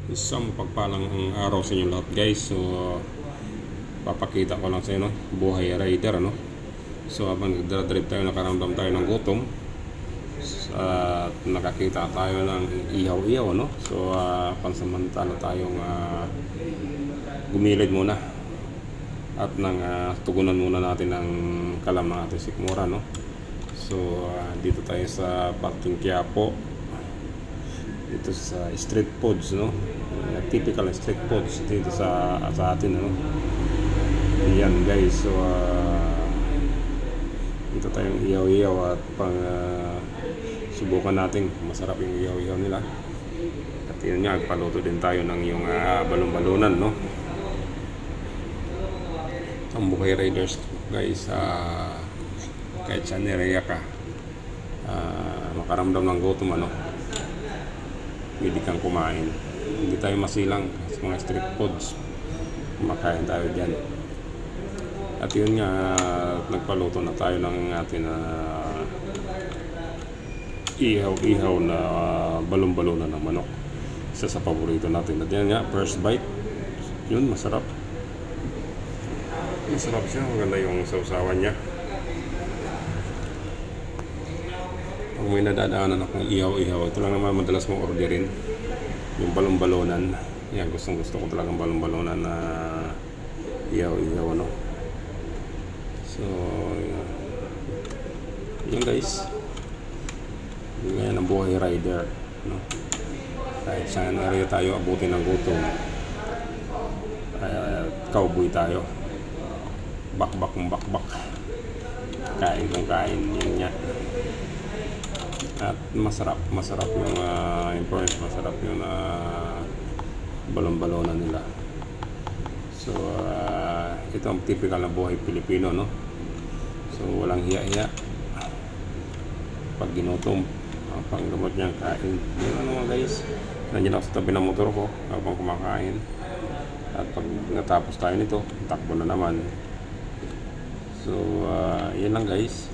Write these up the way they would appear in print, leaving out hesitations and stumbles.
Isang pagpalang araw sa inyo lahat, guys. So papakita ko lang sa inyo, no? Buhay rider, no? So habang nagdadrive tayo, nakaramdam tayo ng gutom at nakakita tayo ng ihaw-ihaw, no? So pansamantala tayong gumilid muna at nang tugunan muna natin ng kalam ng ating sikmura, no? So dito tayo sa Parking Quiapo, dito sa street foods, no? Typical street foods dito sa atin, no? Ayan, guys. So dito tayong ihaw-ihaw at pang subukan natin masarap yung ihaw-ihaw nila. At yun nga, paluto din tayo ng yung balon-balunan, no? Ang buhay riders, guys, kahit saan area ka, makaramdam ng gutom, ano, pwede kang kumain. Hindi tayo masilang sa mga street foods, kumakain tayo dyan. At yun nga, nagpaluto na tayo ng ating ihaw-ihaw na balon-balunan ng manok. Isa sa paborito natin. At yan nga, first bite, yun, masarap. Masarap siya, maganda yung sausawan niya. Pag may nadadaanan akong ihaw-ihaw, ito lang naman madalas mong orderin, yung balon-balonan. Yan, gustong-gusto ko talagang balon-balonan na ihaw-ihaw, ano. So yun, guys, yan ang buhay rider, no? Kahit saan area tayo abutin ng gutom, cowboy tayo, bakbak ng bakbak, kain kung kain, yun nga. At masarap yung influence, masarap yung balon-balonan nila. So ito ang typical na buhay Pilipino, no? So walang hiya-hiya. Pag ginutom, ang panggamot niya kain. Yun, ano, guys, nandiyan ako sa tabi ng motor ko habang kumakain. At pag natapos tayo nito, takbo na naman. So yun lang, guys.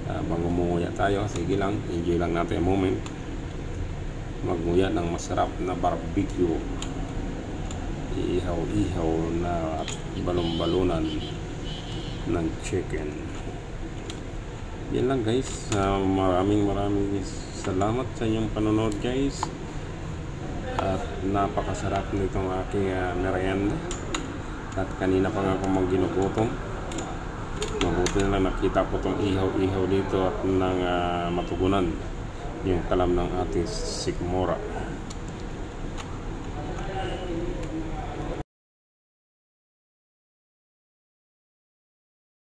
Habang umuya tayo, sige lang, enjoy lang natin ang moment. Magnguya ng masarap na barbecue, ihaw-ihaw na balon-balunan ng chicken. Yan lang, guys. Maraming salamat sa inyong panonood, guys. At napakasarap nitong aking merienda. At kanina pa nga akong ginugutom. Mabuti na lang nakita ko itong ihaw-ihaw dito at nang matugunan yung kalam ng ating sikmura.